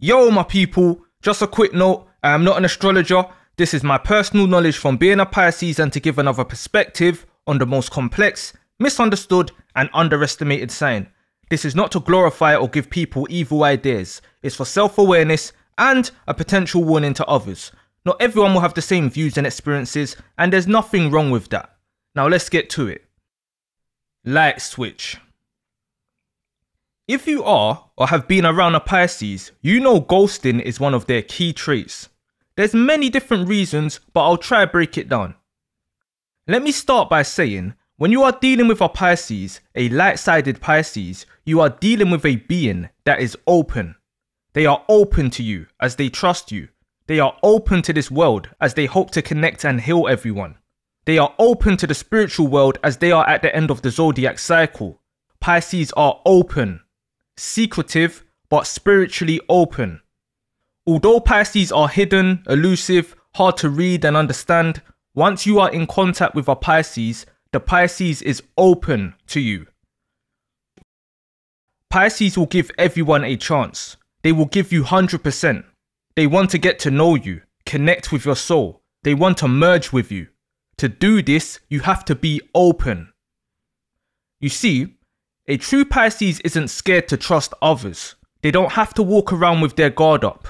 Yo my people, just a quick note, I am not an astrologer. This is my personal knowledge from being a Pisces and to give another perspective on the most complex, misunderstood and underestimated sign. This is not to glorify or give people evil ideas. It's for self-awareness and a potential warning to others. Not everyone will have the same views and experiences, and there's nothing wrong with that. Now let's get to it. Light switch. If you are or have been around a Pisces, you know ghosting is one of their key traits. There's many different reasons, but I'll try to break it down. Let me start by saying, when you are dealing with a Pisces, a light-sided Pisces, you are dealing with a being that is open. They are open to you as they trust you. They are open to this world as they hope to connect and heal everyone. They are open to the spiritual world as they are at the end of the zodiac cycle. Pisces are open, secretive, but spiritually open. Although Pisces are hidden, elusive, hard to read and understand, once you are in contact with a Pisces, the Pisces is open to you. Pisces will give everyone a chance. They will give you 100%. They want to get to know you, connect with your soul. They want to merge with you. To do this, you have to be open. You see, a true Pisces isn't scared to trust others. They don't have to walk around with their guard up.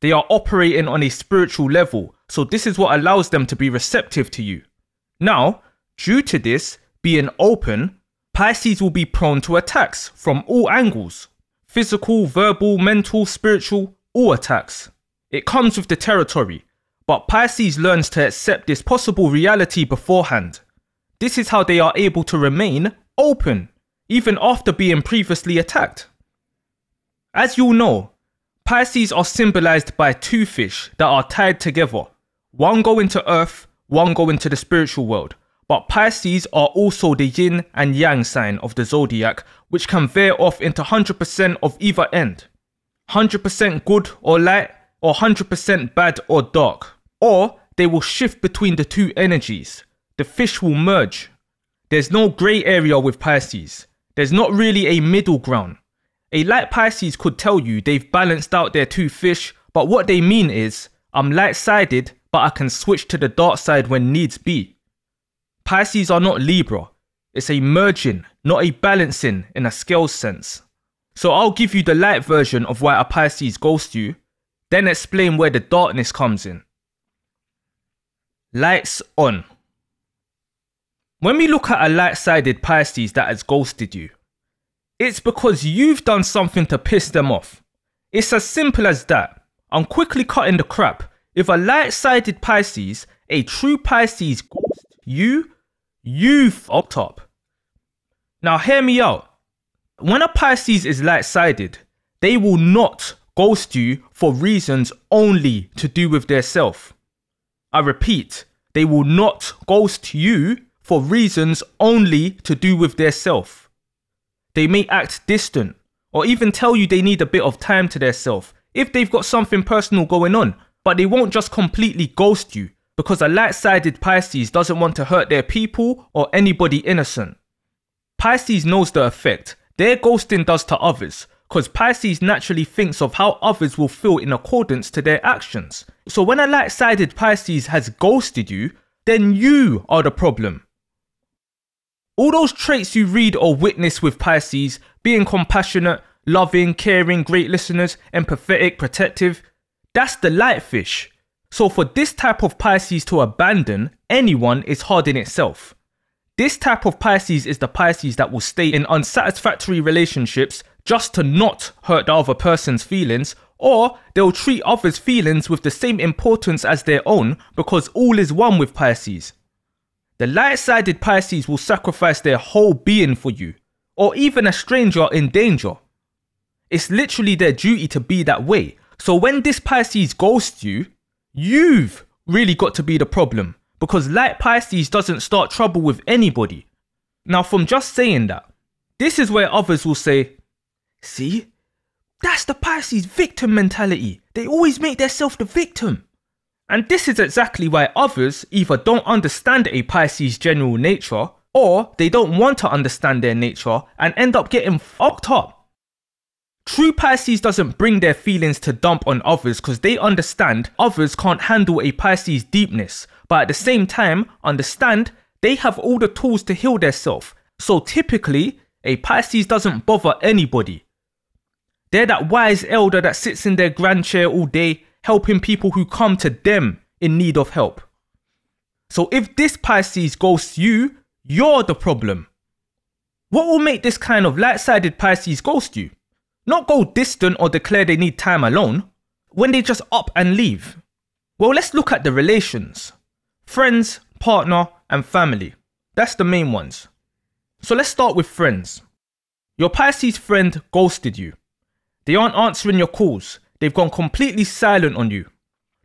They are operating on a spiritual level, so this is what allows them to be receptive to you. Now, due to this, being open, Pisces will be prone to attacks from all angles. Physical, verbal, mental, spiritual, all attacks. It comes with the territory, but Pisces learns to accept this possible reality beforehand. This is how they are able to remain open, even after being previously attacked. As you'll know, Pisces are symbolized by two fish that are tied together. One going to earth, one going to the spiritual world. But Pisces are also the yin and yang sign of the zodiac, which can veer off into 100% of either end. 100% good or light, or 100% bad or dark. Or they will shift between the two energies. The fish will merge. There's no grey area with Pisces. There's not really a middle ground. A light Pisces could tell you they've balanced out their two fish, but what they mean is, I'm light-sided, but I can switch to the dark side when needs be. Pisces are not Libra. It's a merging, not a balancing in a scale sense. So I'll give you the light version of why a Pisces ghosts you, then explain where the darkness comes in. Lights on. When we look at a light-sided Pisces that has ghosted you, it's because you've done something to piss them off. It's as simple as that. I'm quickly cutting the crap. If a light-sided Pisces, a true Pisces ghosts you, you've fucked up. Now hear me out. When a Pisces is light-sided, they will not ghost you for reasons only to do with their self. I repeat, they will not ghost you for reasons only to do with their self. They may act distant or even tell you they need a bit of time to their self if they've got something personal going on, but they won't just completely ghost you because a light-sided Pisces doesn't want to hurt their people or anybody innocent. Pisces knows the effect their ghosting does to others, because Pisces naturally thinks of how others will feel in accordance to their actions. So when a light-sided Pisces has ghosted you, then you are the problem. All those traits you read or witness with Pisces, being compassionate, loving, caring, great listeners, empathetic, protective, that's the light fish. So for this type of Pisces to abandon anyone is hard in itself. This type of Pisces is the Pisces that will stay in unsatisfactory relationships just to not hurt the other person's feelings, or they'll treat others' feelings with the same importance as their own because all is one with Pisces. The light-sided Pisces will sacrifice their whole being for you, or even a stranger in danger. It's literally their duty to be that way. So when this Pisces ghosts you, you've really got to be the problem, because light Pisces doesn't start trouble with anybody. Now from just saying that, this is where others will say, see, that's the Pisces victim mentality. They always make themselves the victim. And this is exactly why others either don't understand a Pisces' general nature, or they don't want to understand their nature and end up getting fucked up. True Pisces doesn't bring their feelings to dump on others because they understand others can't handle a Pisces deepness, but at the same time understand they have all the tools to heal themselves. So typically, a Pisces doesn't bother anybody. They're that wise elder that sits in their grand chair all day helping people who come to them in need of help. So if this Pisces ghosts you, you're the problem. What will make this kind of light-sided Pisces ghost you? Not go distant or declare they need time alone, when they just up and leave. Well, let's look at the relations. Friends, partner, and family. That's the main ones. So let's start with friends. Your Pisces friend ghosted you. They aren't answering your calls. They've gone completely silent on you.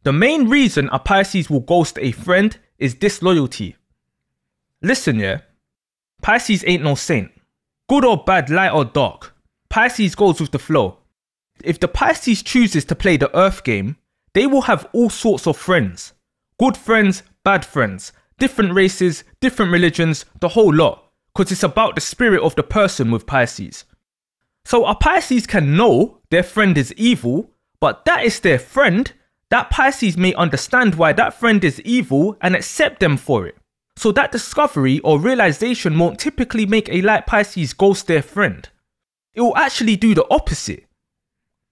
The main reason a Pisces will ghost a friend is disloyalty. Listen, yeah. Pisces ain't no saint. Good or bad, light or dark. Pisces goes with the flow. If the Pisces chooses to play the earth game, they will have all sorts of friends. Good friends, bad friends, different races, different religions, the whole lot. Because it's about the spirit of the person with Pisces. So a Pisces can know their friend is evil, but that is their friend. That Pisces may understand why that friend is evil and accept them for it. So that discovery or realization won't typically make a light Pisces ghost their friend. It will actually do the opposite.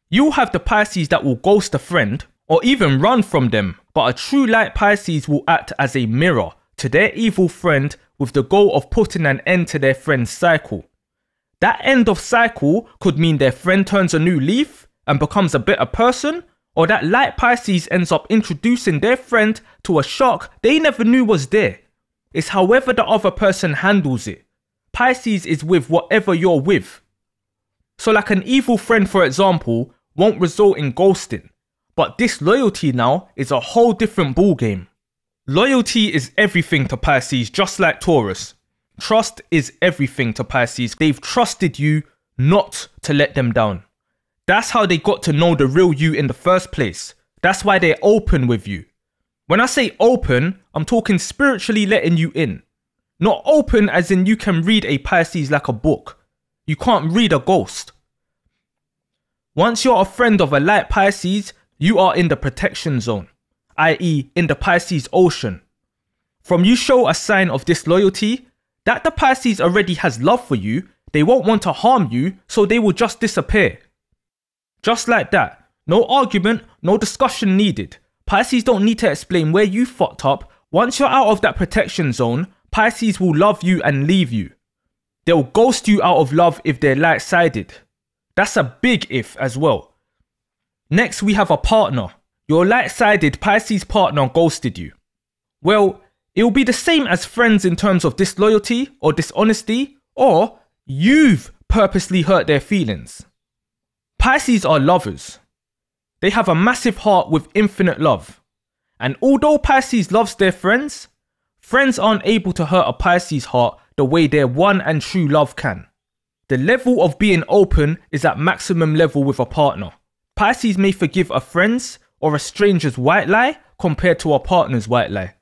You'll have the Pisces that will ghost a friend or even run from them, but a true light Pisces will act as a mirror to their evil friend with the goal of putting an end to their friend's cycle. That end of cycle could mean their friend turns a new leaf and becomes a better person, or that light Pisces ends up introducing their friend to a shark they never knew was there. It's however the other person handles it. Pisces is with whatever you're with. So like an evil friend, for example, won't result in ghosting. But disloyalty now is a whole different ballgame. Loyalty is everything to Pisces, just like Taurus. Trust is everything to Pisces. They've trusted you not to let them down. That's how they got to know the real you in the first place. That's why they're open with you. When I say open, I'm talking spiritually letting you in. Not open as in you can read a Pisces like a book. You can't read a ghost. Once you're a friend of a light Pisces, you are in the protection zone, i.e. in the Pisces ocean. From you show a sign of disloyalty, that the Pisces already has love for you, they won't want to harm you, so they will just disappear. Just like that. No argument, no discussion needed. Pisces don't need to explain where you fucked up. Once you're out of that protection zone, Pisces will love you and leave you. They'll ghost you out of love if they're light-sided. That's a big if as well. Next, we have a partner. Your light-sided Pisces partner ghosted you. Well, it will be the same as friends in terms of disloyalty or dishonesty, or you've purposely hurt their feelings. Pisces are lovers. They have a massive heart with infinite love. And although Pisces loves their friends, friends aren't able to hurt a Pisces heart the way their one and true love can. The level of being open is at maximum level with a partner. Pisces may forgive a friend's or a stranger's white lie compared to a partner's white lie.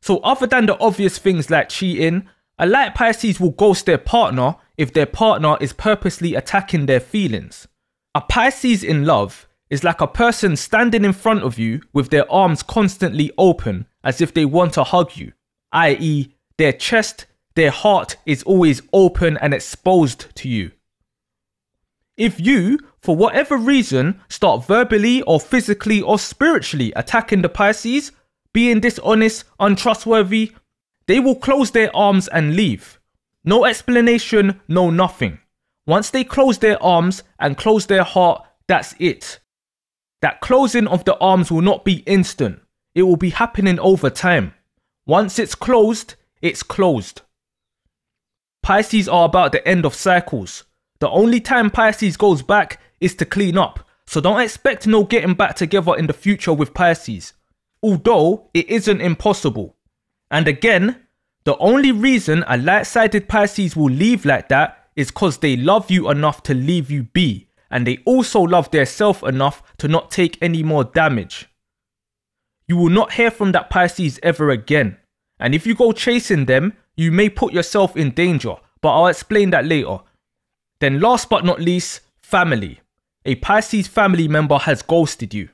So other than the obvious things like cheating, a light Pisces will ghost their partner if their partner is purposely attacking their feelings. A Pisces in love is like a person standing in front of you with their arms constantly open as if they want to hug you, i.e. their chest, their heart is always open and exposed to you. If you, for whatever reason, start verbally or physically or spiritually attacking the Pisces, being dishonest, untrustworthy, they will close their arms and leave. No explanation, no nothing. Once they close their arms and close their heart, that's it. That closing of the arms will not be instant. It will be happening over time. Once it's closed, it's closed. Pisces are about the end of cycles. The only time Pisces goes back is to clean up. So don't expect no getting back together in the future with Pisces. Although it isn't impossible. And again, the only reason a light-sided Pisces will leave like that is because they love you enough to leave you be. And they also love their self enough to not take any more damage. You will not hear from that Pisces ever again. And if you go chasing them, you may put yourself in danger. But I'll explain that later. Then last but not least, family. a Pisces family member has ghosted you.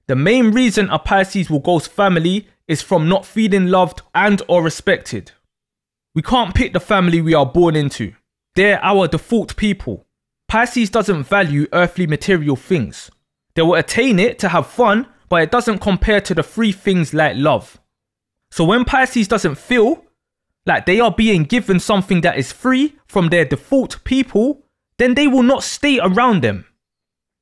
The main reason a Pisces will ghost family is from not feeling loved and or respected. We can't pick the family we are born into. They're our default people. Pisces doesn't value earthly material things. They will attain it to have fun, but it doesn't compare to the free things like love. So when Pisces doesn't feel like they are being given something that is free from their default people, then they will not stay around them.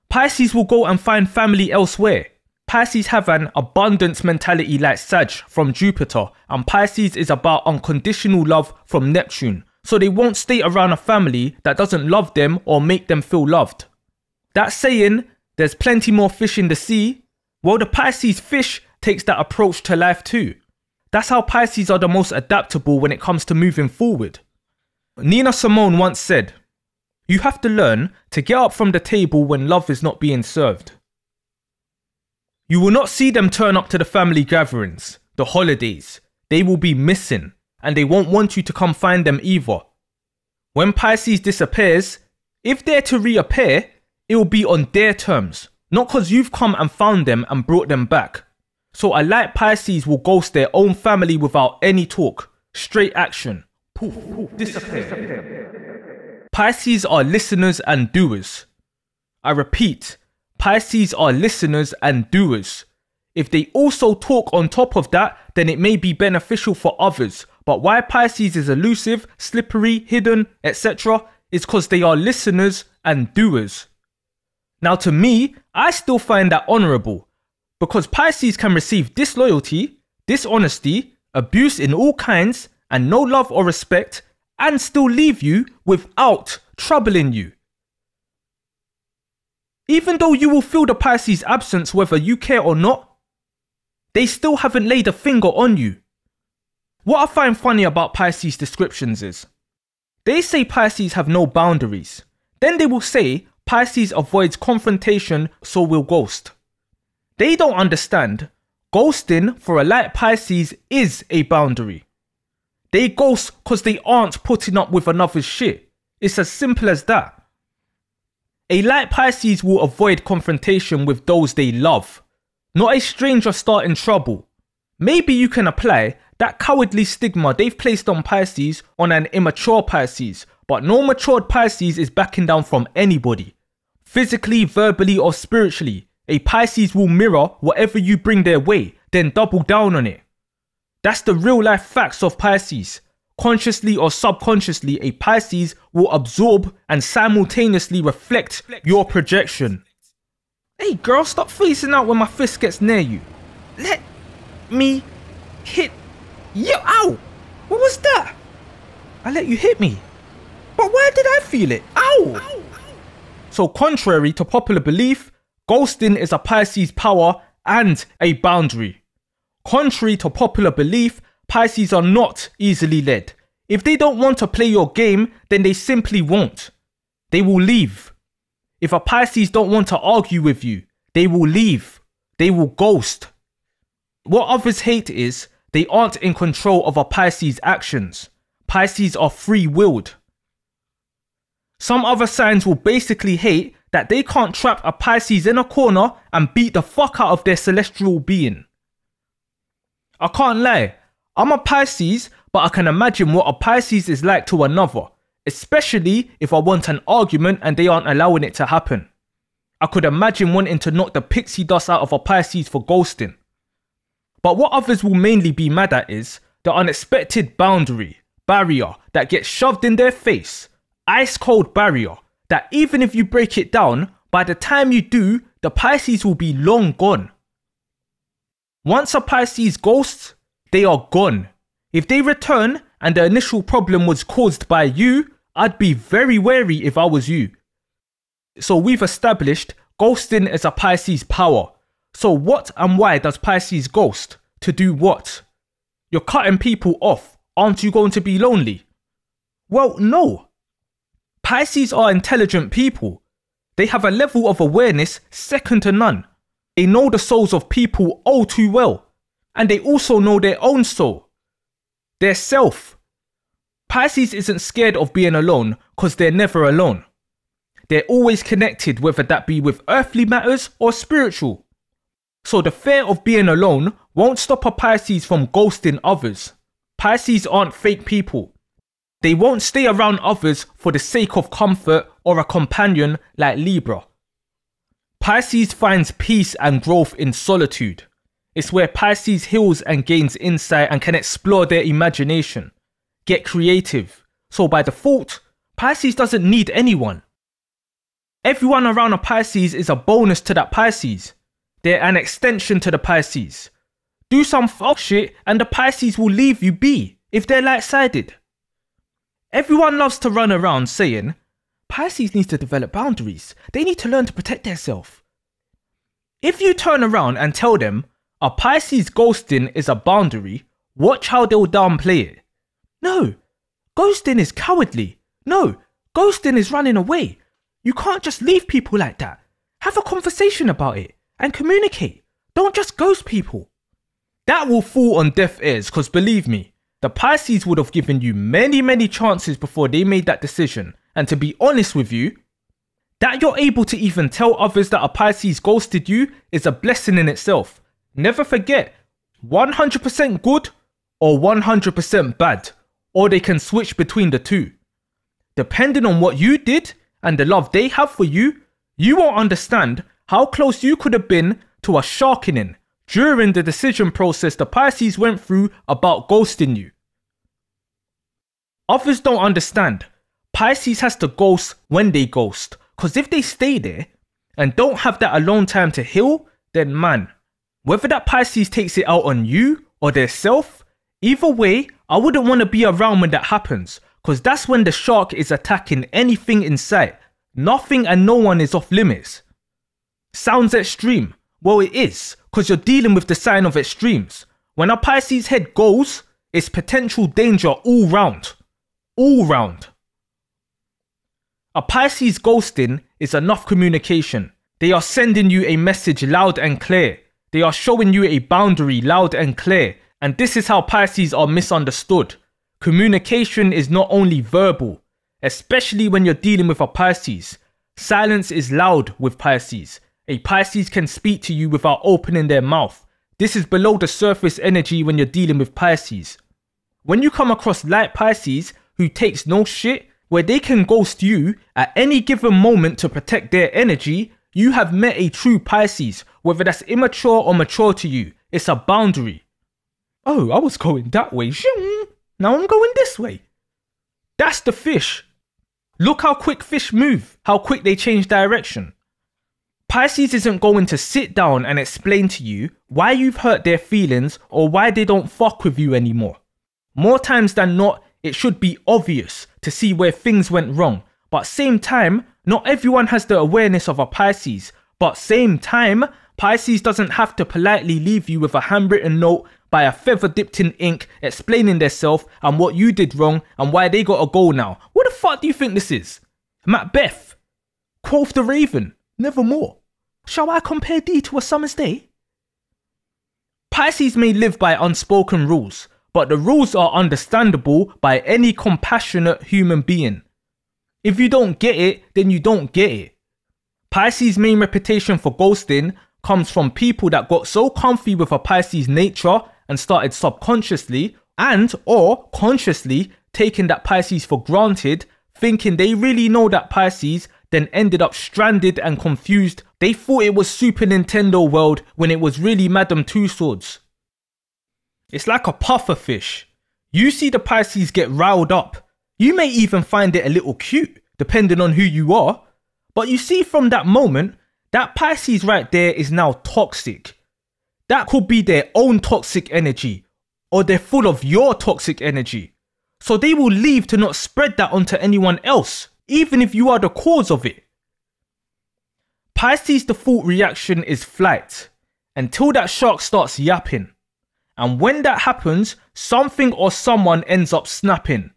Pisces will go and find family elsewhere. Pisces have an abundance mentality like Sag from Jupiter, and Pisces is about unconditional love from Neptune, so they won't stay around a family that doesn't love them or make them feel loved. That saying, there's plenty more fish in the sea, well, the Pisces fish takes that approach to life too. That's how Pisces are the most adaptable when it comes to moving forward. Nina Simone once said, "You have to learn to get up from the table when love is not being served." You will not see them turn up to the family gatherings, the holidays. They will be missing, and they won't want you to come find them either. When Pisces disappears, if they're to reappear, it will be on their terms, not because you've come and found them and brought them back. So a light Pisces will ghost their own family without any talk, straight action. Poof, poof, disappear. Pisces are listeners and doers. I repeat, Pisces are listeners and doers. If they also talk on top of that, then it may be beneficial for others. But why Pisces is elusive, slippery, hidden, etc. is because they are listeners and doers. Now to me, I still find that honourable, because Pisces can receive disloyalty, dishonesty, abuse in all kinds, and no love or respect, and still leave you without troubling you. Even though you will feel the Pisces absence whether you care or not, they still haven't laid a finger on you. What I find funny about Pisces descriptions is, they say Pisces have no boundaries. Then they will say Pisces avoids confrontation, so will ghost. They don't understand, ghosting for a light Pisces is a boundary. They ghost because they aren't putting up with another's shit. It's as simple as that. A light Pisces will avoid confrontation with those they love, not a stranger starting trouble. Maybe you can apply that cowardly stigma they've placed on Pisces on an immature Pisces, but no matured Pisces is backing down from anybody. Physically, verbally or spiritually, a Pisces will mirror whatever you bring their way, then double down on it. That's the real life facts of Pisces. Consciously or subconsciously, a Pisces will absorb and simultaneously reflect your projection. Hey girl, stop facing out when my fist gets near you. Let me hit you. Ow! What was that? I let you hit me. But why did I feel it? Ow! So contrary to popular belief, ghosting is a Pisces power and a boundary. Contrary to popular belief, Pisces are not easily led. If they don't want to play your game, then they simply won't. They will leave. If a Pisces don't want to argue with you, they will leave. They will ghost. What others hate is they aren't in control of a Pisces' actions. Pisces are free-willed. Some other signs will basically hate that they can't trap a Pisces in a corner and beat the fuck out of their celestial being. I can't lie. I'm a Pisces, but I can imagine what a Pisces is like to another, especially if I want an argument and they aren't allowing it to happen. I could imagine wanting to knock the pixie dust out of a Pisces for ghosting. But what others will mainly be mad at is the unexpected barrier that gets shoved in their face. Ice cold barrier that even if you break it down, by the time you do, the Pisces will be long gone. Once a Pisces ghosts, they are gone. If they return and the initial problem was caused by you, I'd be very wary if I was you. So we've established ghosting is a Pisces power. So what and why does Pisces ghost? To do what? You're cutting people off. Aren't you going to be lonely? Well, no. Pisces are intelligent people. They have a level of awareness second to none. They know the souls of people all too well. And they also know their own soul. Their self. Pisces isn't scared of being alone because they're never alone. they're always connected, whether that be with earthly matters or spiritual. So the fear of being alone won't stop a Pisces from ghosting others. Pisces aren't fake people. They won't stay around others for the sake of comfort or a companion like Libra. Pisces finds peace and growth in solitude. It's where Pisces heals and gains insight and can explore their imagination, get creative. So by default, Pisces doesn't need anyone. Everyone around a Pisces is a bonus to that Pisces. They're an extension to the Pisces. Do some fuck shit and the Pisces will leave you be if they're light-sided. Everyone loves to run around saying, Pisces needs to develop boundaries. They need to learn to protect themselves. If you turn around and tell them a Pisces ghosting is a boundary, watch how they'll downplay it. No, ghosting is cowardly. No, ghosting is running away. You can't just leave people like that. Have a conversation about it and communicate. Don't just ghost people. That will fall on deaf ears because believe me, the Pisces would have given you many chances before they made that decision. And to be honest with you, that you're able to even tell others that a Pisces ghosted you is a blessing in itself. Never forget, 100% good or 100% bad, or they can switch between the two. Depending on what you did and the love they have for you, you won't understand how close you could have been to a sharkening during the decision process the Pisces went through about ghosting you. Others don't understand. Pisces has to ghost when they ghost, because if they stay there and don't have that alone time to heal, then man, whether that Pisces takes it out on you or their self, either way, I wouldn't want to be around when that happens, because that's when the shark is attacking anything in sight. Nothing and no one is off limits. Sounds extreme. Well, it is, because you're dealing with the sign of extremes. When a Pisces head goes, it's potential danger all round. All round. A Pisces ghosting is enough communication. They are sending you a message loud and clear. They are showing you a boundary loud and clear. And this is how Pisces are misunderstood. Communication is not only verbal, especially when you're dealing with a Pisces. Silence is loud with Pisces. A Pisces can speak to you without opening their mouth. This is below the surface energy when you're dealing with Pisces. When you come across light Pisces who takes no shit, where they can ghost you at any given moment to protect their energy, you have met a true Pisces, whether that's immature or mature to you. It's a boundary. Oh, I was going that way. Now I'm going this way. That's the fish. Look how quick fish move, how quick they change direction. Pisces isn't going to sit down and explain to you why you've hurt their feelings or why they don't fuck with you anymore. More times than not, it should be obvious to see where things went wrong. But same time, not everyone has the awareness of a Pisces. But same time, Pisces doesn't have to politely leave you with a handwritten note by a feather dipped in ink explaining themselves and what you did wrong and why they gotta go now. What the fuck do you think this is? Macbeth? Quoth the Raven? Nevermore. Shall I compare thee to a summer's day? Pisces may live by unspoken rules, but the rules are understandable by any compassionate human being. If you don't get it, then you don't get it. Pisces' main reputation for ghosting comes from people that got so comfy with a Pisces nature and started subconsciously and or consciously taking that Pisces for granted, thinking they really know that Pisces, then ended up stranded and confused. They thought it was Super Nintendo World when it was really Madame Tussauds. It's like a puffer fish. You see the Pisces get riled up. You may even find it a little cute, depending on who you are. But you see from that moment, that Pisces right there is now toxic. That could be their own toxic energy, or they're full of your toxic energy. So they will leave to not spread that onto anyone else, even if you are the cause of it. Pisces' default reaction is flight, until that shark starts yapping. And when that happens, something or someone ends up snapping.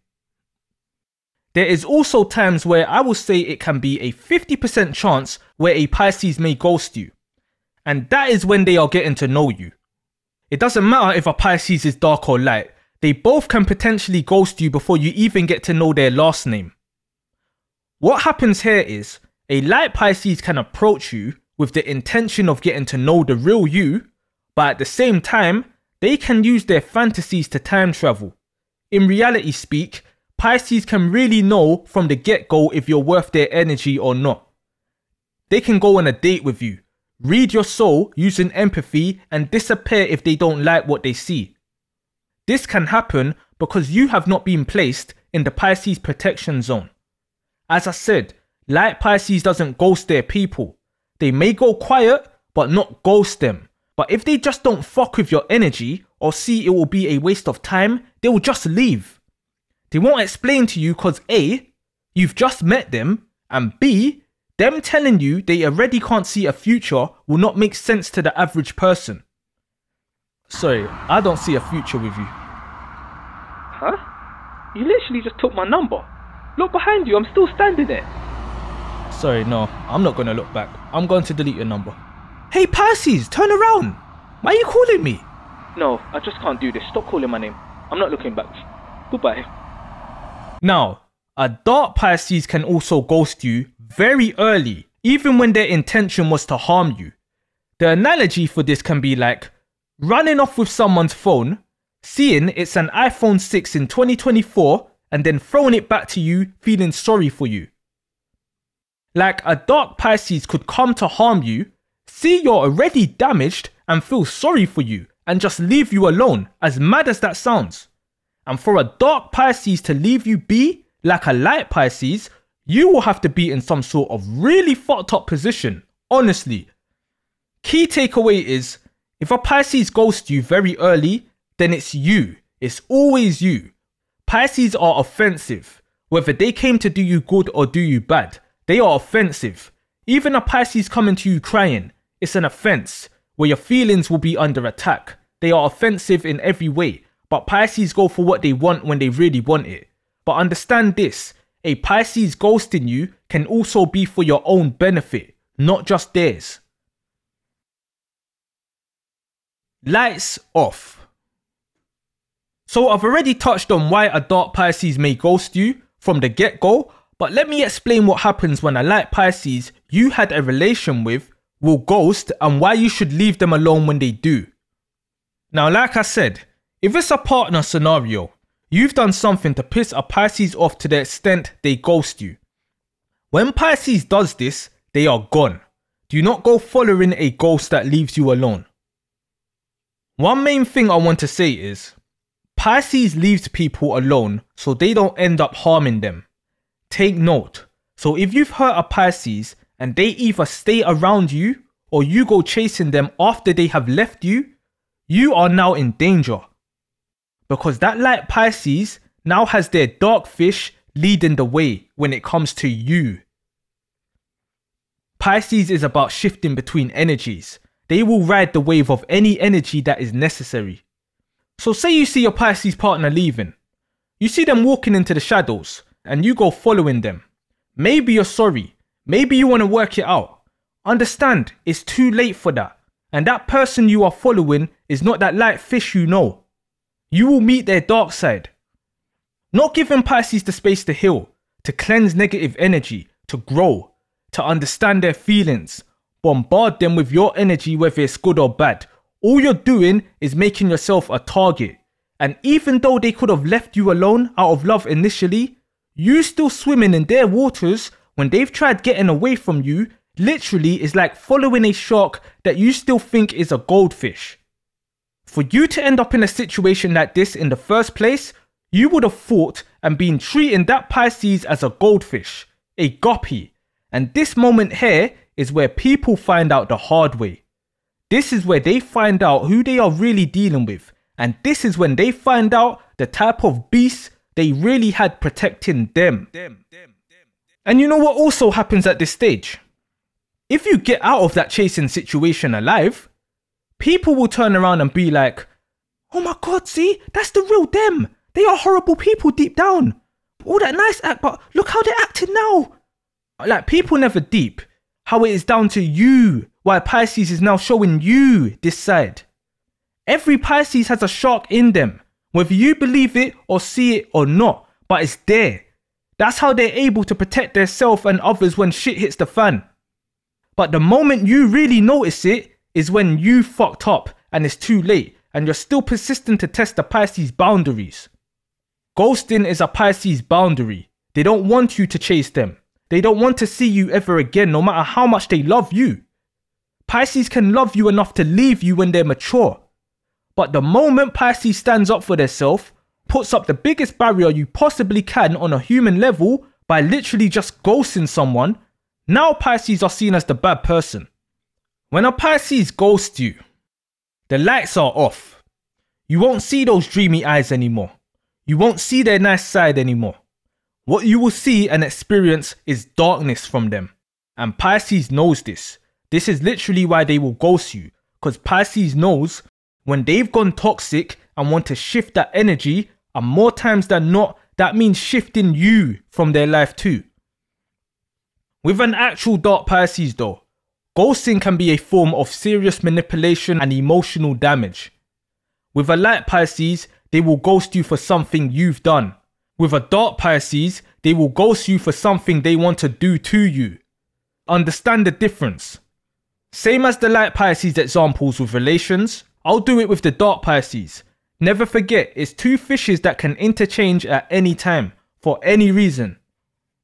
There is also times where I will say it can be a 50% chance where a Pisces may ghost you. And that is when they are getting to know you. It doesn't matter if a Pisces is dark or light. They both can potentially ghost you before you even get to know their last name. What happens here is, A light Pisces can approach you with the intention of getting to know the real you, but at the same time, they can use their fantasies to time travel. In reality speak, Pisces can really know from the get-go if you're worth their energy or not. They can go on a date with you, read your soul using empathy, and disappear if they don't like what they see. This can happen because you have not been placed in the Pisces protection zone. As I said, light Pisces doesn't ghost their people. They may go quiet, but not ghost them. But if they just don't fuck with your energy or see it will be a waste of time, they will just leave. They won't explain to you because A, you've just met them, and B, them telling you they already can't see a future will not make sense to the average person. Sorry, I don't see a future with you. Huh? You literally just took my number. Look behind you, I'm still standing there. Sorry, no, I'm not gonna look back. I'm going to delete your number. Hey Pisces, turn around! Why are you calling me? No, I just can't do this. Stop calling my name. I'm not looking back. Goodbye. Now, a dark Pisces can also ghost you very early, even when their intention was to harm you. The analogy for this can be like running off with someone's phone, seeing it's an iPhone 6 in 2024, and then throwing it back to you feeling sorry for you. Like a dark Pisces could come to harm you, see you're already damaged and feel sorry for you and just leave you alone, as mad as that sounds. And for a dark Pisces to leave you be, like a light Pisces, you will have to be in some sort of really fucked up position, honestly. Key takeaway is, if a Pisces ghosts you very early, then it's you. It's always you. Pisces are offensive. Whether they came to do you good or do you bad, they are offensive. Even a Pisces coming to you crying, it's an offense, where your feelings will be under attack. They are offensive in every way, but Pisces go for what they want when they really want it. But understand this, a Pisces ghosting you can also be for your own benefit, not just theirs. Lights off. So I've already touched on why a dark Pisces may ghost you from the get-go, but let me explain what happens when a light Pisces you had a relation with will ghost and why you should leave them alone when they do. Now, like I said, if it's a partner scenario, you've done something to piss a Pisces off to the extent they ghost you. When Pisces does this, they are gone. Do not go following a ghost that leaves you alone. One main thing I want to say is, Pisces leaves people alone so they don't end up harming them. Take note, so if you've hurt a Pisces and they either stay around you or you go chasing them after they have left you, you are now in danger. Because that light Pisces now has their dark fish leading the way when it comes to you. Pisces is about shifting between energies. They will ride the wave of any energy that is necessary. So say you see your Pisces partner leaving. You see them walking into the shadows and you go following them. Maybe you're sorry. Maybe you want to work it out. Understand, it's too late for that. And that person you are following is not that light fish you know. You will meet their dark side. Not giving Pisces the space to heal, to cleanse negative energy, to grow, to understand their feelings. Bombard them with your energy whether it's good or bad. All you're doing is making yourself a target. And even though they could have left you alone out of love initially, you still swimming in their waters when they've tried getting away from you literally is like following a shark that you still think is a goldfish. For you to end up in a situation like this in the first place, you would have fought and been treating that Pisces as a goldfish, a guppy. And this moment here is where people find out the hard way. This is where they find out who they are really dealing with. And this is when they find out the type of beast they really had protecting them. And you know what also happens at this stage? If you get out of that chasing situation alive, people will turn around and be like, oh my god, see, that's the real them. They are horrible people deep down. All that nice act, but look how they're acting now. Like, people never deep how it is down to you why Pisces is now showing you this side. Every Pisces has a shark in them, whether you believe it or see it or not, but it's there. That's how they're able to protect themselves and others when shit hits the fan. But the moment you really notice it is when you fucked up and it's too late and you're still persistent to test the Pisces boundaries. Ghosting is a Pisces boundary. They don't want you to chase them. They don't want to see you ever again, no matter how much they love you. Pisces can love you enough to leave you when they're mature. But the moment Pisces stands up for themselves, puts up the biggest barrier you possibly can on a human level by literally just ghosting someone, now Pisces are seen as the bad person. When a Pisces ghosts you, the lights are off. You won't see those dreamy eyes anymore. You won't see their nice side anymore. What you will see and experience is darkness from them. And Pisces knows this. This is literally why they will ghost you. Because Pisces knows when they've gone toxic and want to shift that energy, and more times than not, that means shifting you from their life too. With an actual dark Pisces though, ghosting can be a form of serious manipulation and emotional damage. With a light Pisces, they will ghost you for something you've done. With a dark Pisces, they will ghost you for something they want to do to you. Understand the difference. Same as the light Pisces examples with relations, I'll do it with the dark Pisces. Never forget, it's two fishes that can interchange at any time, for any reason.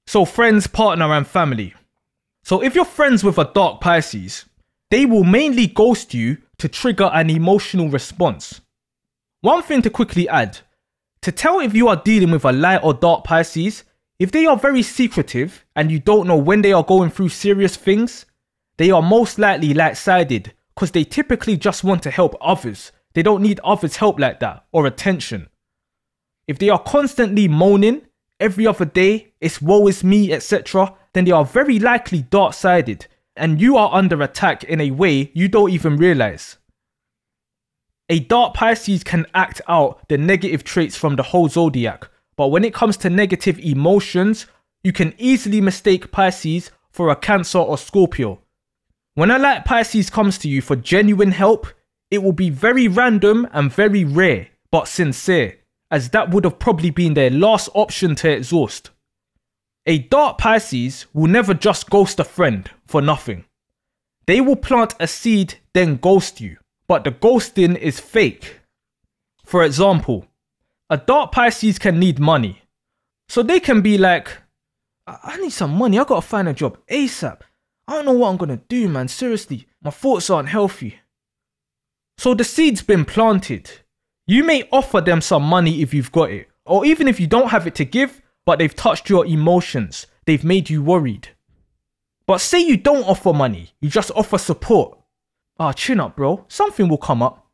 So friends, partner and family. So if you're friends with a dark Pisces, they will mainly ghost you to trigger an emotional response. One thing to quickly add, to tell if you are dealing with a light or dark Pisces, if they are very secretive and you don't know when they are going through serious things, they are most likely light-sided because they typically just want to help others. They don't need others' help like that or attention. If they are constantly moaning every other day, it's woe is me, etc., then they are very likely dark-sided and you are under attack in a way you don't even realize. A dark Pisces can act out the negative traits from the whole zodiac, but when it comes to negative emotions, you can easily mistake Pisces for a Cancer or Scorpio. When a light Pisces comes to you for genuine help, it will be very random and very rare, but sincere, as that would have probably been their last option to exhaust. A dark Pisces will never just ghost a friend for nothing. They will plant a seed, then ghost you, but the ghosting is fake. For example, a dark Pisces can need money. So they can be like, I need some money, I gotta find a job ASAP. I don't know what I'm gonna do, man, seriously, my thoughts aren't healthy. So the seed's been planted. You may offer them some money if you've got it, or even if you don't have it to give, but they've touched your emotions, they've made you worried. But say you don't offer money, you just offer support. Chin up bro, something will come up.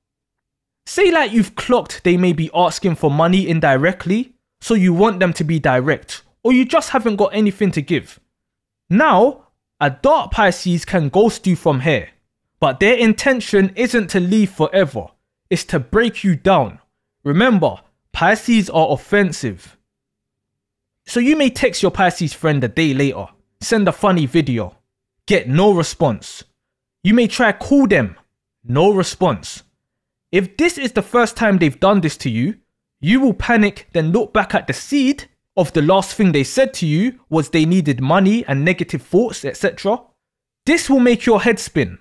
Say like you've clocked they may be asking for money indirectly, so you want them to be direct, or you just haven't got anything to give. Now, a dark Pisces can ghost you from here, but their intention isn't to leave forever, it's to break you down. Remember, Pisces are offensive. So you may text your Pisces friend a day later, send a funny video, get no response. You may try call them, no response. If this is the first time they've done this to you, you will panic, then look back at the seed of the last thing they said to you was they needed money and negative thoughts, etc. This will make your head spin.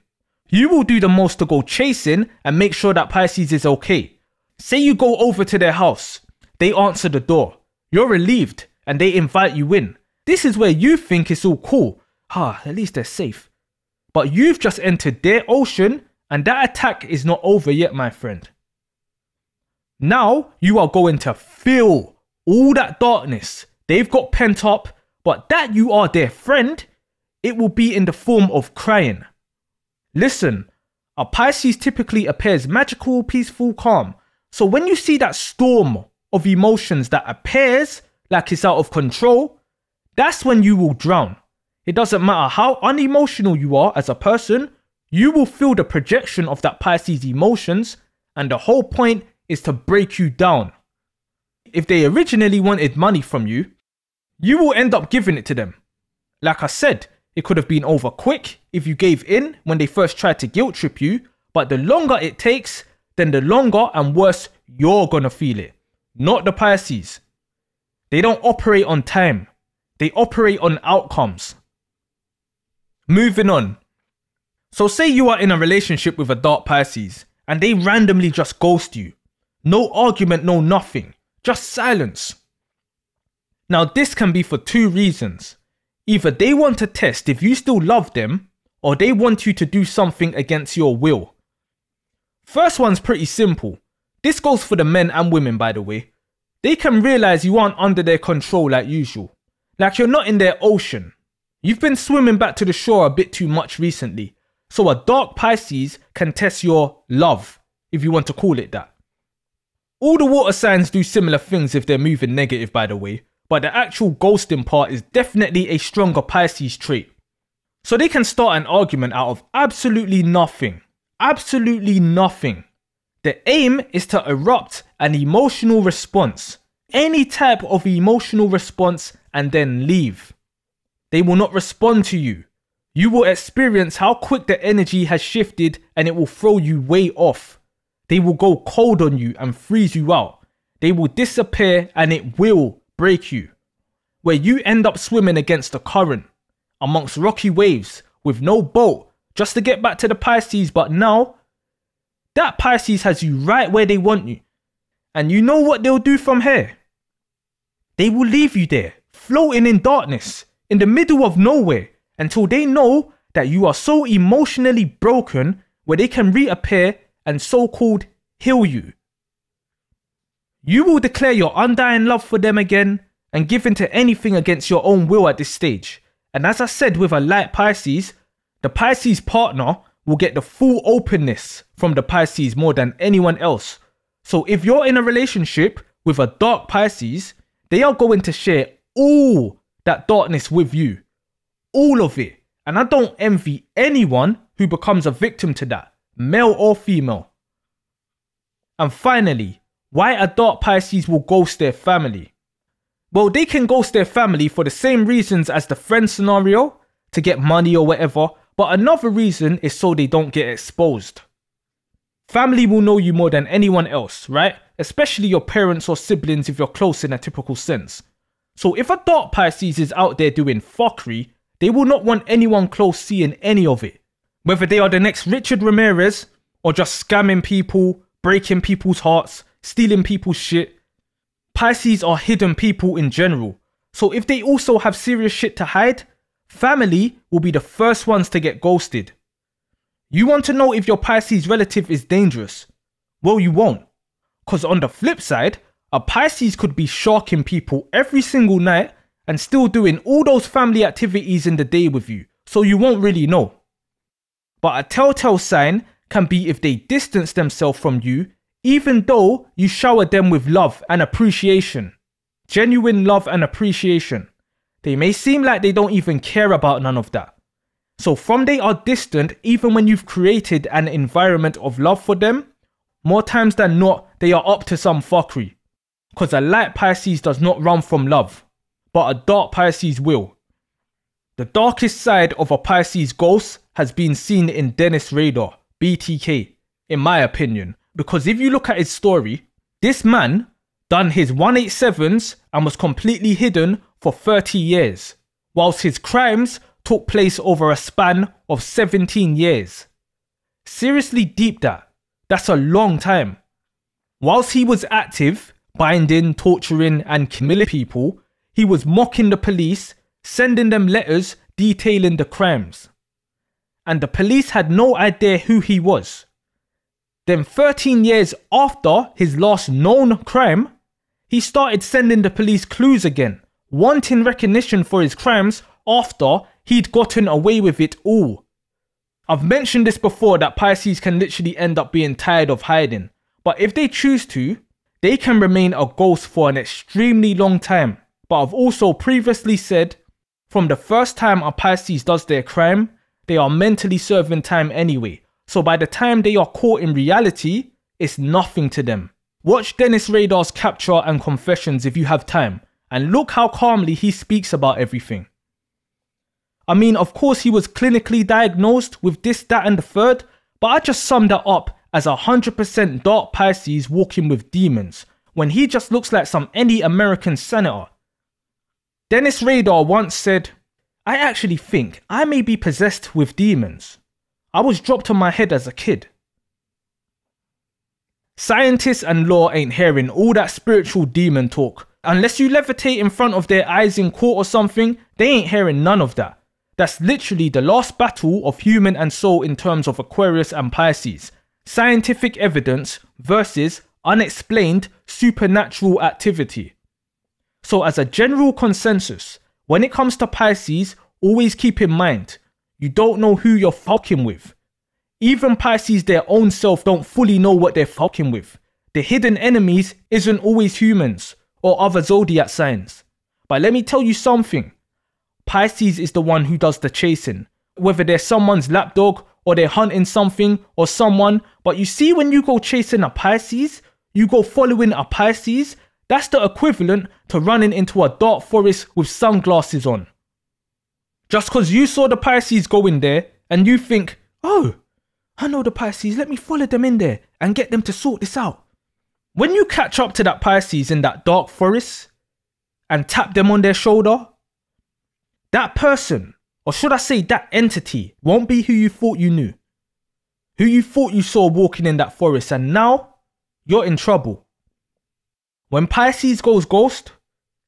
You will do the most to go chasing and make sure that Pisces is okay. Say you go over to their house, they answer the door, you're relieved and they invite you in. This is where you think it's all cool. At least they're safe. But you've just entered their ocean and that attack is not over yet, my friend. Now you are going to feel all that darkness they've got pent up, but that you are their friend, it will be in the form of crying. Listen, a Pisces typically appears magical, peaceful, calm. So when you see that storm of emotions that appears like it's out of control, that's when you will drown. It doesn't matter how unemotional you are as a person, you will feel the projection of that Pisces emotions, and the whole point is to break you down. If they originally wanted money from you, you will end up giving it to them. Like I said, it could have been over quick if you gave in when they first tried to guilt trip you, but the longer it takes, then the longer and worse you're gonna feel it. Not the Pisces. They don't operate on time. They operate on outcomes. Moving on. So say you are in a relationship with a dark Pisces and they randomly just ghost you. No argument, no nothing. Just silence. Now this can be for two reasons. Either they want to test if you still love them, or they want you to do something against your will. First one's pretty simple. This goes for the men and women, by the way. They can realize you aren't under their control like usual. Like you're not in their ocean. You've been swimming back to the shore a bit too much recently. So a dark Pisces can test your love, if you want to call it that. All the water signs do similar things if they're moving negative, by the way. But the actual ghosting part is definitely a stronger Pisces trait. So they can start an argument out of absolutely nothing. Absolutely nothing. The aim is to erupt an emotional response. Any type of emotional response and then leave. They will not respond to you. You will experience how quick the energy has shifted and it will throw you way off. They will go cold on you and freeze you out. They will disappear and it will break you. Where you end up swimming against the current, amongst rocky waves, with no boat, just to get back to the Pisces. But now, that Pisces has you right where they want you. And you know what they'll do from here? They will leave you there, floating in darkness, in the middle of nowhere, until they know that you are so emotionally broken where they can reappear and so-called heal you. You will declare your undying love for them again and give in to anything against your own will at this stage. And as I said with a light Pisces, the Pisces partner will get the full openness from the Pisces more than anyone else. So if you're in a relationship with a dark Pisces, they are going to share all that darkness with you. All of it. And I don't envy anyone who becomes a victim to that, male or female. And finally, why a dark Pisces will ghost their family. Well, they can ghost their family for the same reasons as the friend scenario, to get money or whatever, but another reason is so they don't get exposed. Family will know you more than anyone else, right? Especially your parents or siblings if you're close in a typical sense. So if a dark Pisces is out there doing fuckery, they will not want anyone close seeing any of it. Whether they are the next Richard Ramirez, or just scamming people, breaking people's hearts, stealing people's shit. Pisces are hidden people in general. So if they also have serious shit to hide, family will be the first ones to get ghosted. You want to know if your Pisces relative is dangerous? Well, you won't. Because on the flip side, a Pisces could be sharking people every single night and still doing all those family activities in the day with you. So you won't really know. But a telltale sign can be if they distance themselves from you, even though you shower them with love and appreciation. Genuine love and appreciation. They may seem like they don't even care about none of that. So from they are distant, even when you've created an environment of love for them, more times than not, they are up to some fuckery. Because a light Pisces does not run from love, but a dark Pisces will. The darkest side of a Pisces ghost has been seen in Dennis Rader, BTK, in my opinion. Because if you look at his story, this man done his 187s and was completely hidden for 30 years, whilst his crimes took place over a span of 17 years. Seriously deep that. That's a long time. Whilst he was active, binding, torturing and killing people, he was mocking the police, sending them letters detailing the crimes. And the police had no idea who he was. Then 13 years after his last known crime, he started sending the police clues again, wanting recognition for his crimes after he'd gotten away with it all. I've mentioned this before that Pisces can literally end up being tired of hiding, but if they choose to, they can remain a ghost for an extremely long time. But I've also previously said, from the first time a Pisces does their crime, they are mentally serving time anyway. So by the time they are caught in reality, it's nothing to them. Watch Dennis Rader's Capture and Confessions if you have time, and look how calmly he speaks about everything. I mean, of course he was clinically diagnosed with this, that and the third, but I just summed that up as 100% dark Pisces walking with demons, when he just looks like any American senator. Dennis Rader once said, "I actually think I may be possessed with demons. I was dropped on my head as a kid." Scientists and law ain't hearing all that spiritual demon talk. Unless you levitate in front of their eyes in court or something, they ain't hearing none of that. That's literally the last battle of human and soul in terms of Aquarius and Pisces. Scientific evidence versus unexplained supernatural activity. So as a general consensus, when it comes to Pisces, always keep in mind, you don't know who you're fucking with. Even Pisces their own self don't fully know what they're fucking with. The hidden enemies isn't always humans or other zodiac signs. But let me tell you something. Pisces is the one who does the chasing. Whether they're someone's lapdog or they're hunting something or someone. But you see, when you go chasing a Pisces, you go following a Pisces, that's the equivalent to running into a dark forest with sunglasses on. Just because you saw the Pisces go in there and you think, "Oh, I know the Pisces, let me follow them in there and get them to sort this out." When you catch up to that Pisces in that dark forest and tap them on their shoulder, that person, or should I say that entity, won't be who you thought you knew. Who you thought you saw walking in that forest, and now you're in trouble. When Pisces goes ghost,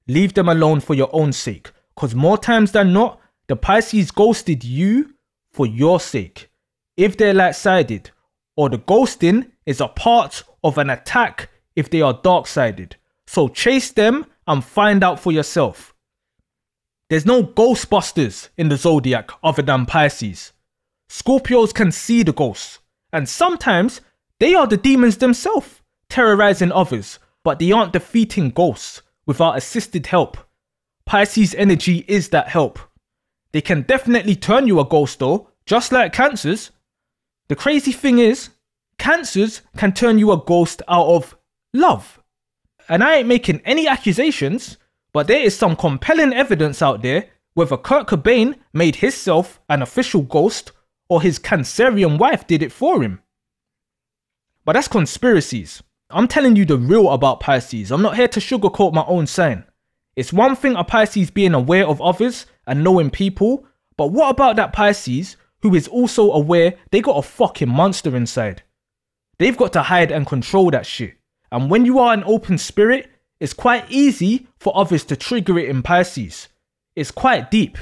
leave them alone for your own sake. Because more times than not, the Pisces ghosted you for your sake. If they're light-sided, or the ghosting is a part of an attack if they are dark-sided. So chase them and find out for yourself. There's no Ghostbusters in the zodiac other than Pisces. Scorpios can see the ghosts, and sometimes they are the demons themselves, terrorizing others, but they aren't defeating ghosts without assisted help. Pisces energy is that help. They can definitely turn you a ghost though, just like Cancers. The crazy thing is, Cancers can turn you a ghost out of love. And I ain't making any accusations, but there is some compelling evidence out there whether Kurt Cobain made himself an official ghost or his Cancerian wife did it for him. But that's conspiracies. I'm telling you the real about Pisces. I'm not here to sugarcoat my own sign. It's one thing a Pisces being aware of others and knowing people, but what about that Pisces who is also aware they got a fucking monster inside? They've got to hide and control that shit. And when you are an open spirit, it's quite easy for others to trigger it in Pisces. It's quite deep.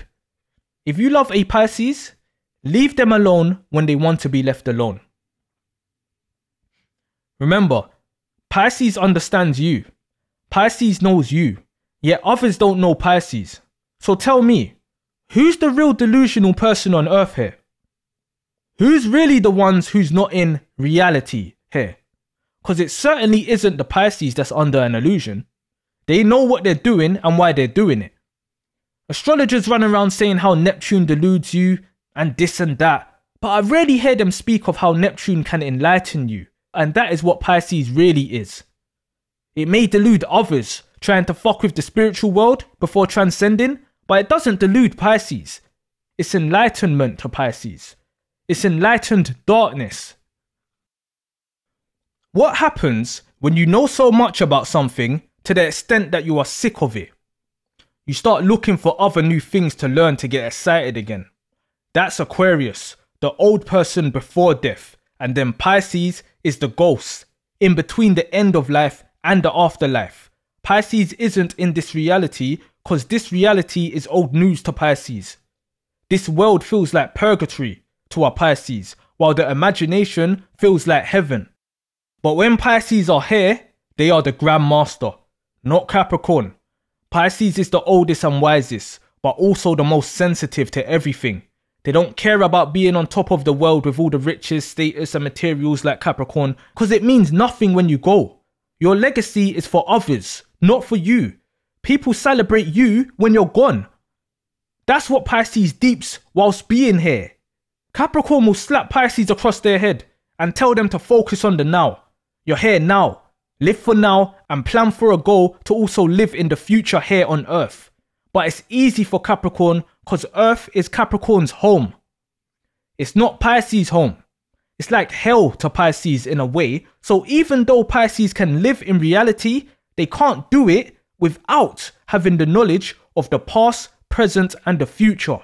If you love a Pisces, leave them alone when they want to be left alone. Remember, Pisces understands you. Pisces knows you. Yet others don't know Pisces. So tell me, who's the real delusional person on earth here? Who's really the ones who's not in reality here? Because it certainly isn't the Pisces that's under an illusion. They know what they're doing and why they're doing it. Astrologers run around saying how Neptune deludes you and this and that, but I rarely hear them speak of how Neptune can enlighten you, and that is what Pisces really is. It may delude others, trying to fuck with the spiritual world before transcending, but it doesn't delude Pisces. It's enlightenment to Pisces. It's enlightened darkness. What happens when you know so much about something to the extent that you are sick of it? You start looking for other new things to learn to get excited again. That's Aquarius, the old person before death, and then Pisces is the ghost, in between the end of life and the afterlife. Pisces isn't in this reality because this reality is old news to Pisces. This world feels like purgatory to our Pisces, while the imagination feels like heaven. But when Pisces are here, they are the Grand Master, not Capricorn. Pisces is the oldest and wisest, but also the most sensitive to everything. They don't care about being on top of the world with all the riches, status and materials like Capricorn, because it means nothing when you go. Your legacy is for others, not for you. People celebrate you when you're gone. That's what Pisces deeps whilst being here. Capricorn will slap Pisces across their head and tell them to focus on the now. You're here now. Live for now and plan for a goal to also live in the future here on Earth. But it's easy for Capricorn because Earth is Capricorn's home. It's not Pisces' home. It's like hell to Pisces in a way. So even though Pisces can live in reality, they can't do it without having the knowledge of the past, present and the future.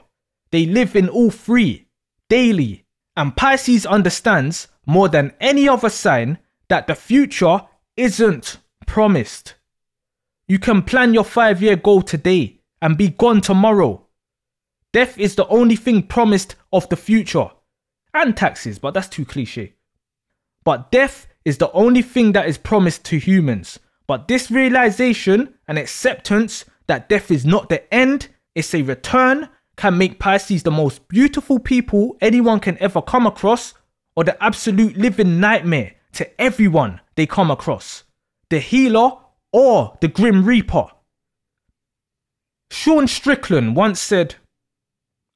They live in all three, daily. And Pisces understands more than any other sign that the future isn't promised. You can plan your 5-year goal today and be gone tomorrow. Death is the only thing promised of the future. And taxes, but that's too cliche. But death is the only thing that is promised to humans. But this realization and acceptance that death is not the end, it's a return, can make Pisces the most beautiful people anyone can ever come across, or the absolute living nightmare to everyone they come across. The healer or the Grim Reaper. Sean Strickland once said,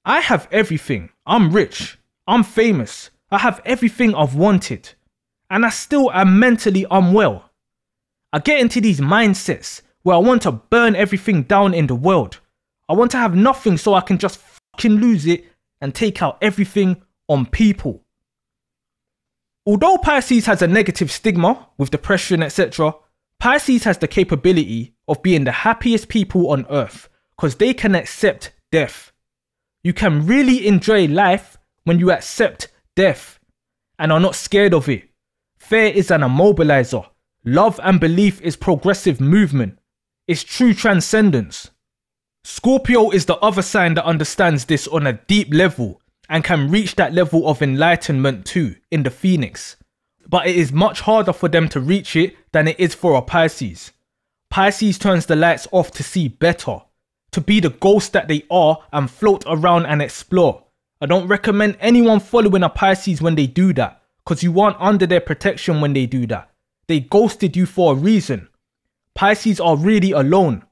"I have everything. I'm rich. I'm famous. I have everything I've wanted. And I still am mentally unwell. I get into these mindsets where I want to burn everything down in the world. I want to have nothing so I can just fucking lose it and take out everything on people." Although Pisces has a negative stigma with depression, etc., Pisces has the capability of being the happiest people on earth because they can accept death. You can really enjoy life when you accept death and are not scared of it. Fear is an immobilizer. Love and belief is progressive movement. It's true transcendence. Scorpio is the other sign that understands this on a deep level and can reach that level of enlightenment too in the Phoenix. But it is much harder for them to reach it than it is for a Pisces. Pisces turns the lights off to see better, to be the ghost that they are and float around and explore. I don't recommend anyone following a Pisces when they do that, because you aren't under their protection when they do that. They ghosted you for a reason. Pisces are really alone.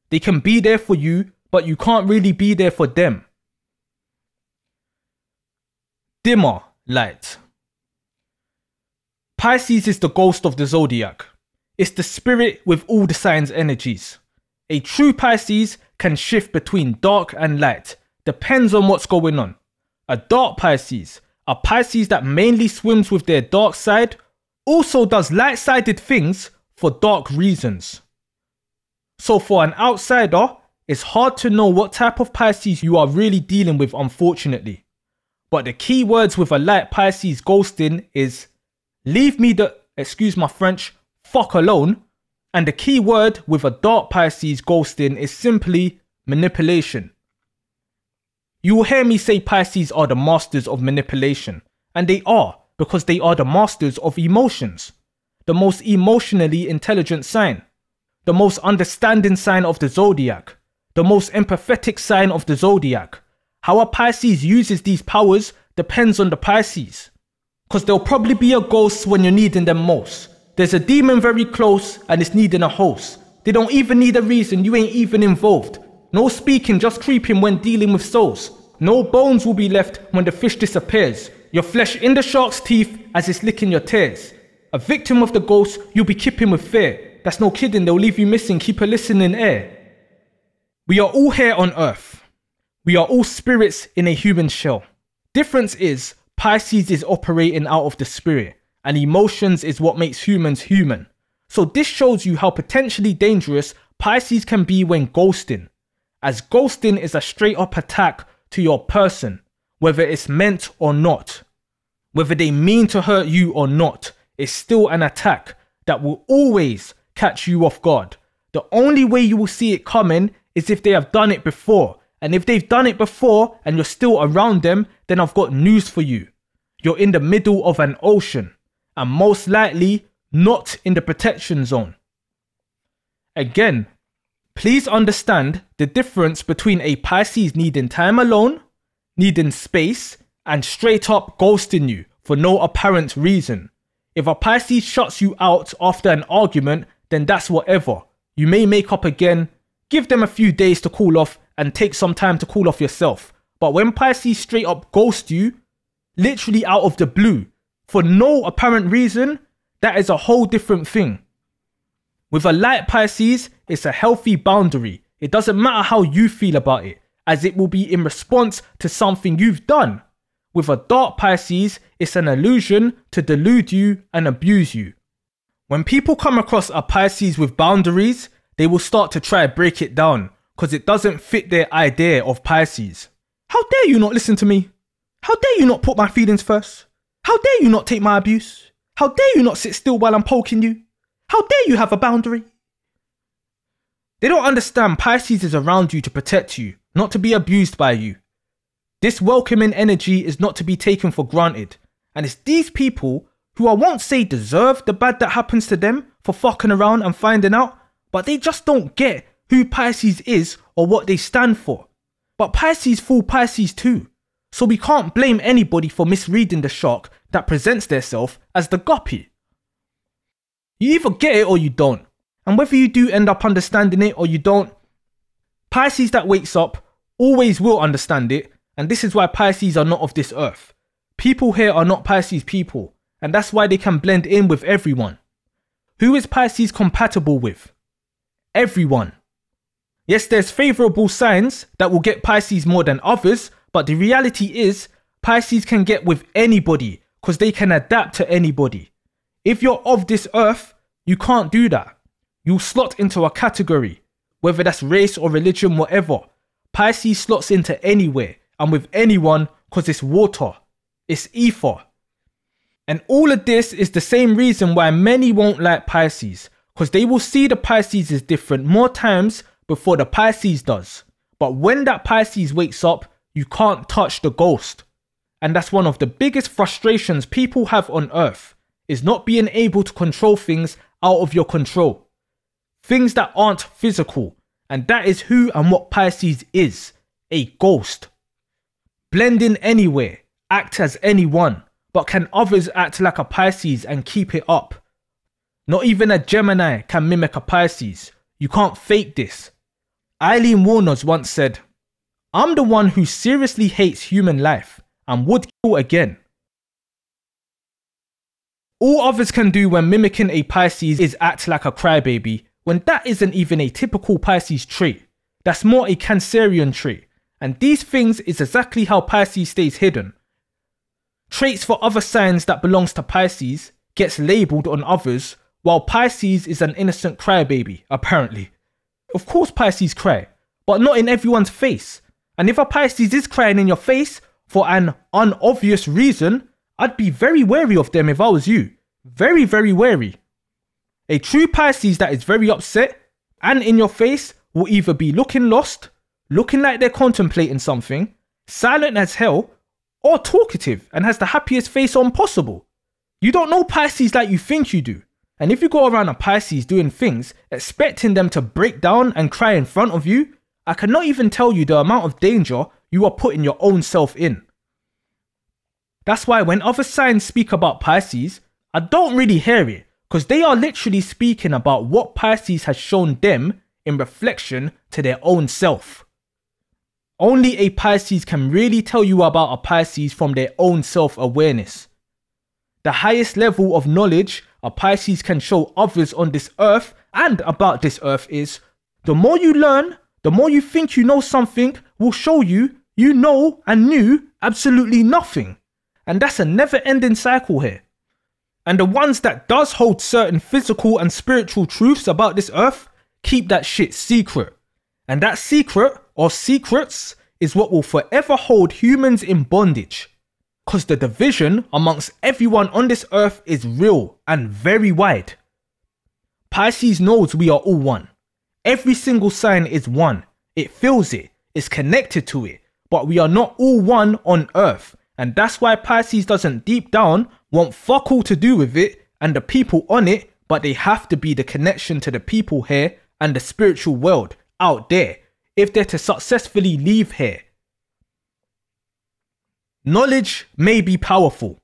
They can be there for you, but you can't really be there for them. Dimmer light. Pisces is the ghost of the zodiac. It's the spirit with all the signs' energies. A true Pisces can shift between dark and light, depends on what's going on. A dark Pisces, a Pisces that mainly swims with their dark side, also does light-sided things for dark reasons. So for an outsider, it's hard to know what type of Pisces you are really dealing with, unfortunately. But the key words with a light Pisces ghosting is leave me the, excuse my French, fuck alone. And the key word with a dark Pisces ghosting is simply manipulation. You will hear me say Pisces are the masters of manipulation. And they are, because they are the masters of emotions. The most emotionally intelligent sign. The most understanding sign of the zodiac. The most empathetic sign of the zodiac. How a Pisces uses these powers depends on the Pisces. Because there'll probably be a ghost when you're needing them most. There's a demon very close and it's needing a host. They don't even need a reason, you ain't even involved. No speaking, just creeping when dealing with souls. No bones will be left when the fish disappears. Your flesh in the shark's teeth as it's licking your tears. A victim of the ghost, you'll be kipping with fear. That's no kidding, they'll leave you missing, keep a listening ear. We are all here on earth. We are all spirits in a human shell. Difference is, Pisces is operating out of the spirit, and emotions is what makes humans human. So this shows you how potentially dangerous Pisces can be when ghosting, as ghosting is a straight up attack to your person, whether it's meant or not. Whether they mean to hurt you or not, it's still an attack that will always catch you off guard. The only way you will see it coming is if they have done it before. And if they've done it before and you're still around them, then I've got news for you. You're in the middle of an ocean and most likely not in the protection zone. Again, please understand the difference between a Pisces needing time alone, needing space, and straight up ghosting you for no apparent reason. If a Pisces shuts you out after an argument, then that's whatever. You may make up again, give them a few days to cool off and take some time to cool off yourself. But when Pisces straight up ghost you, literally out of the blue, for no apparent reason, that is a whole different thing. With a light Pisces, it's a healthy boundary. It doesn't matter how you feel about it, as it will be in response to something you've done. With a dark Pisces, it's an illusion to delude you and abuse you. When people come across a Pisces with boundaries, they will start to try to break it down, because it doesn't fit their idea of Pisces. How dare you not listen to me? How dare you not put my feelings first? How dare you not take my abuse? How dare you not sit still while I'm poking you? How dare you have a boundary? They don't understand Pisces is around you to protect you, not to be abused by you. This welcoming energy is not to be taken for granted, and it's these people who I won't say deserve the bad that happens to them for fucking around and finding out, but they just don't get who Pisces is or what they stand for. But Pisces fool Pisces too, so we can't blame anybody for misreading the shark that presents theirself as the guppy. You either get it or you don't, and whether you do end up understanding it or you don't, Pisces that wakes up always will understand it, and this is why Pisces are not of this earth. People here are not Pisces people, and that's why they can blend in with everyone. Who is Pisces compatible with? Everyone. Yes, there's favourable signs that will get Pisces more than others, but the reality is Pisces can get with anybody because they can adapt to anybody. If you're of this earth, you can't do that. You'll slot into a category, whether that's race or religion, whatever. Pisces slots into anywhere and with anyone because it's water, it's ether. And all of this is the same reason why many won't like Pisces, because they will see the Pisces as different more times before the Pisces does. But when that Pisces wakes up, you can't touch the ghost. And that's one of the biggest frustrations people have on earth, is not being able to control things out of your control. Things that aren't physical. And that is who and what Pisces is, a ghost. Blend in anywhere, act as anyone, but can others act like a Pisces and keep it up? Not even a Gemini can mimic a Pisces. You can't fake this. Eileen Warners once said, "I'm the one who seriously hates human life and would kill again." All others can do when mimicking a Pisces is act like a crybaby, when that isn't even a typical Pisces trait. That's more a Cancerian trait. And these things is exactly how Pisces stays hidden. Traits for other signs that belongs to Pisces gets labelled on others, while Pisces is an innocent crybaby, apparently. Of course Pisces cry, but not in everyone's face. And if a Pisces is crying in your face for an unobvious reason, I'd be very wary of them if I was you. Very, very wary. A true Pisces that is very upset and in your face will either be looking lost, looking like they're contemplating something, silent as hell, or talkative and has the happiest face on possible. You don't know Pisces like you think you do. And if you go around a Pisces doing things, expecting them to break down and cry in front of you, I cannot even tell you the amount of danger you are putting your own self in. That's why when other signs speak about Pisces, I don't really hear it, because they are literally speaking about what Pisces has shown them in reflection to their own self. Only a Pisces can really tell you about a Pisces from their own self-awareness. The highest level of knowledge a Pisces can show others on this earth and about this earth is, the more you learn, the more you think you know something will show you you know and knew absolutely nothing. And that's a never-ending cycle here. And the ones that does hold certain physical and spiritual truths about this earth, keep that shit secret. And that secret, or secrets, is what will forever hold humans in bondage. Because the division amongst everyone on this earth is real and very wide. Pisces knows we are all one. Every single sign is one. It feels it, is connected to it, but we are not all one on earth. And that's why Pisces doesn't deep down want fuck all to do with it and the people on it, but they have to be the connection to the people here and the spiritual world out there if they're to successfully leave here. Knowledge may be powerful,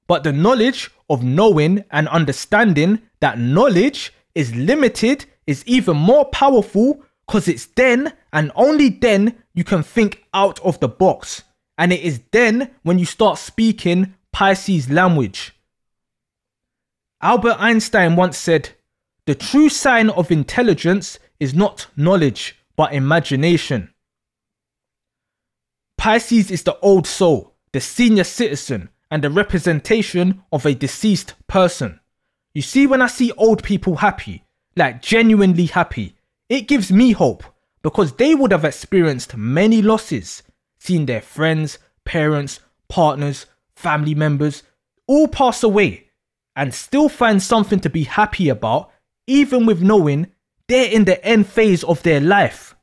but the knowledge of knowing and understanding that knowledge is limited is even more powerful, because it's then and only then you can think out of the box. And it is then when you start speaking Pisces language. Albert Einstein once said, "The true sign of intelligence is not knowledge, but imagination." Pisces is the old soul, the senior citizen, and the representation of a deceased person. You see, when I see old people happy, like genuinely happy, it gives me hope, because they would have experienced many losses, seen their friends, parents, partners, family members all pass away, and still find something to be happy about, even with knowing they're in the end phase of their life.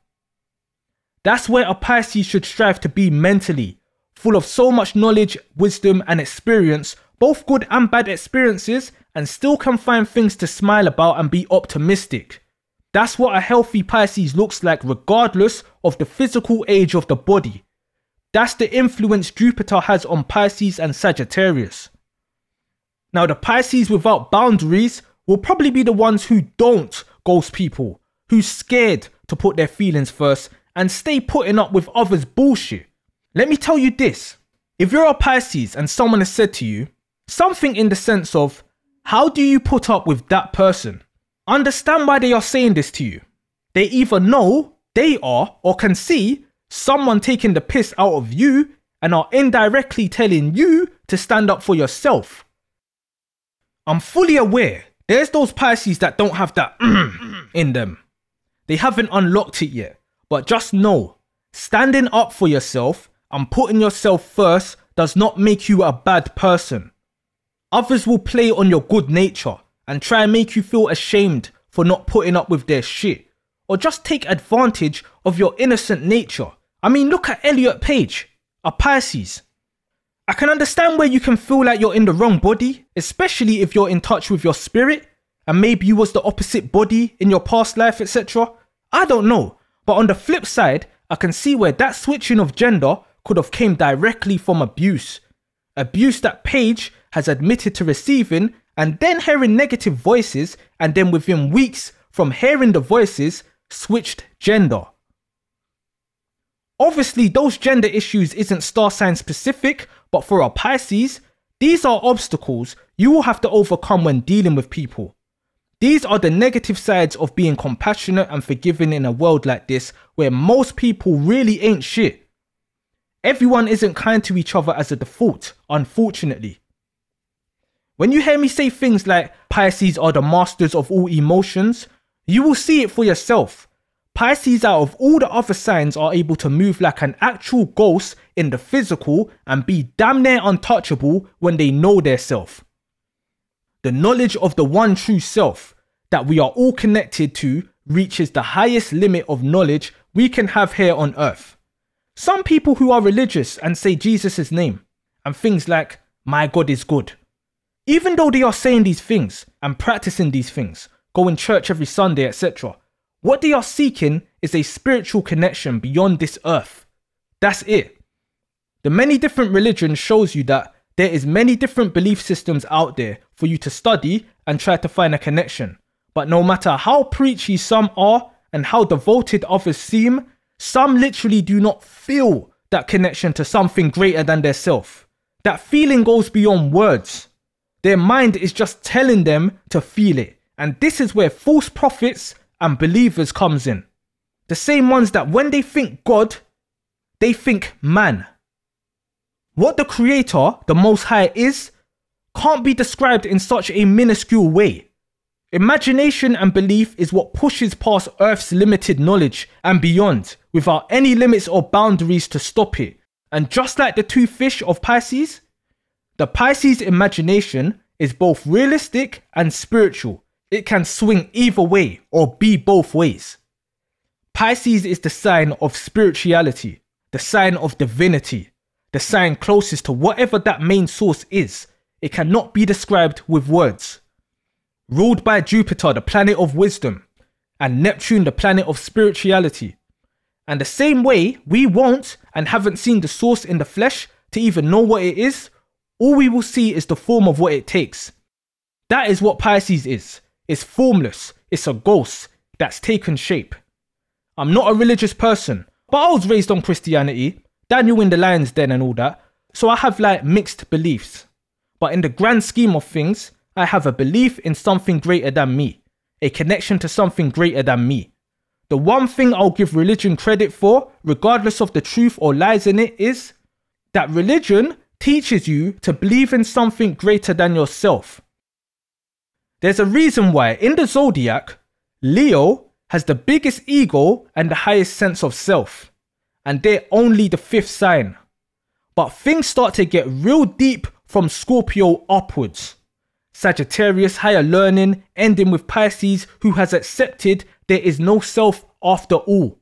That's where a Pisces should strive to be mentally, full of so much knowledge, wisdom and experience, both good and bad experiences, and still can find things to smile about and be optimistic. That's what a healthy Pisces looks like regardless of the physical age of the body. That's the influence Jupiter has on Pisces and Sagittarius. Now the Pisces without boundaries will probably be the ones who don't ghost people, who's scared to put their feelings first and stay putting up with others' bullshit. Let me tell you this, if you're a Pisces and someone has said to you something in the sense of, how do you put up with that person? Understand why they are saying this to you. They either know they are or can see someone taking the piss out of you and are indirectly telling you to stand up for yourself. I'm fully aware there's those Pisces that don't have that in them. They haven't unlocked it yet. But just know, standing up for yourself and putting yourself first does not make you a bad person. Others will play on your good nature and try and make you feel ashamed for not putting up with their shit, or just take advantage of your innocent nature. I mean, look at Elliot Page, a Pisces. I can understand where you can feel like you're in the wrong body, especially if you're in touch with your spirit and maybe you was the opposite body in your past life, etc. I don't know, but on the flip side, I can see where that switching of gender could have came directly from abuse. Abuse that Page has admitted to receiving, and then hearing negative voices, and then within weeks from hearing the voices, switched gender. Obviously, those gender issues isn't star sign specific, but for a Pisces, these are obstacles you will have to overcome when dealing with people. These are the negative sides of being compassionate and forgiving in a world like this where most people really ain't shit. Everyone isn't kind to each other as a default, unfortunately. When you hear me say things like Pisces are the masters of all emotions, you will see it for yourself. Pisces out of all the other signs are able to move like an actual ghost in the physical and be damn near untouchable when they know their self. The knowledge of the one true self that we are all connected to reaches the highest limit of knowledge we can have here on earth. Some people who are religious and say Jesus' name and things like, my God is good. Even though they are saying these things and practicing these things, going church every Sunday, etc., what they are seeking is a spiritual connection beyond this earth. That's it. The many different religions shows you that there is many different belief systems out there for you to study and try to find a connection. But no matter how preachy some are and how devoted others seem, some literally do not feel that connection to something greater than their self. That feeling goes beyond words. Their mind is just telling them to feel it. And this is where false prophets and believers comes in. The same ones that when they think God, they think man. What the Creator, the Most High, is, can't be described in such a minuscule way. Imagination and belief is what pushes past Earth's limited knowledge and beyond, without any limits or boundaries to stop it. And just like the two fish of Pisces, the Pisces imagination is both realistic and spiritual. It can swing either way or be both ways. Pisces is the sign of spirituality, the sign of divinity, the sign closest to whatever that main source is. It cannot be described with words. Ruled by Jupiter, the planet of wisdom, and Neptune, the planet of spirituality. And the same way we won't and haven't seen the source in the flesh to even know what it is, all we will see is the form of what it takes. That is what Pisces is. It's formless. It's a ghost that's taken shape. I'm not a religious person, but I was raised on Christianity, Daniel in the lion's den and all that, so I have like mixed beliefs. But in the grand scheme of things, I have a belief in something greater than me, a connection to something greater than me. The one thing I'll give religion credit for, regardless of the truth or lies in it, is that religion teaches you to believe in something greater than yourself. There's a reason why in the zodiac, Leo has the biggest ego and the highest sense of self, and they're only the 5th sign. But things start to get real deep from Scorpio upwards. Sagittarius higher learning, ending with Pisces, who has accepted there is no self after all.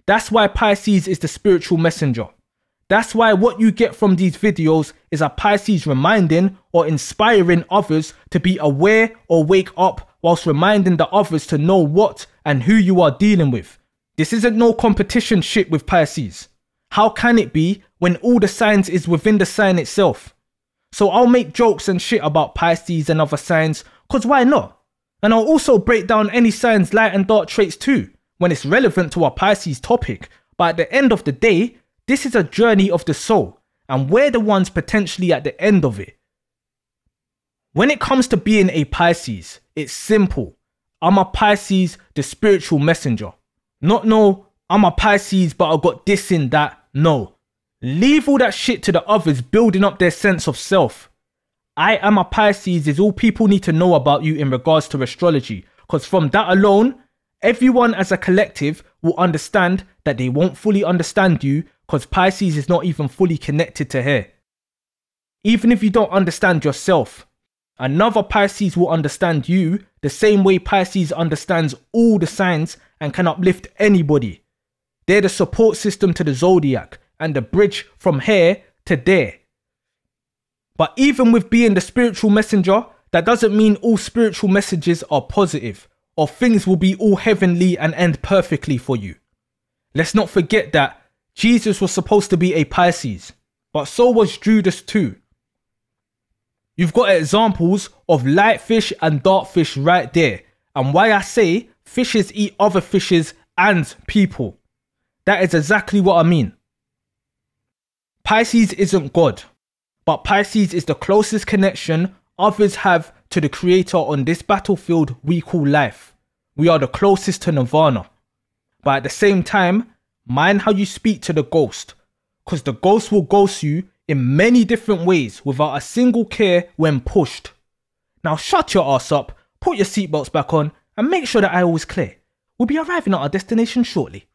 That's why Pisces is the spiritual messenger. That's why what you get from these videos is a Pisces reminding or inspiring others to be aware or wake up, whilst reminding the others to know what and who you are dealing with. This isn't no competition shit with Pisces. How can it be when all the signs is within the sign itself? So I'll make jokes and shit about Pisces and other signs, cause why not? And I'll also break down any signs' light and dark traits too, when it's relevant to our Pisces topic. But at the end of the day, this is a journey of the soul, and we're the ones potentially at the end of it. When it comes to being a Pisces, it's simple. I'm a Pisces, the spiritual messenger. Not no, I'm a Pisces but I got this in that. No. Leave all that shit to the others building up their sense of self. I am a Pisces is all people need to know about you in regards to astrology, because from that alone, everyone as a collective will understand that they won't fully understand you, because Pisces is not even fully connected to here. Even if you don't understand yourself, another Pisces will understand you the same way Pisces understands all the signs and can uplift anybody. They're the support system to the zodiac and the bridge from here to there. But even with being the spiritual messenger, that doesn't mean all spiritual messages are positive or things will be all heavenly and end perfectly for you. Let's not forget that Jesus was supposed to be a Pisces, but so was Judas too. You've got examples of light fish and dark fish right there, and why I say fishes eat other fishes and people. That is exactly what I mean. Pisces isn't God, but Pisces is the closest connection others have to the creator on this battlefield we call life. We are the closest to Nirvana. But at the same time, mind how you speak to the ghost, because the ghost will ghost you in many different ways without a single care when pushed. Now shut your ass up, put your seatbelts back on, and make sure that aisle is clear. We'll be arriving at our destination shortly.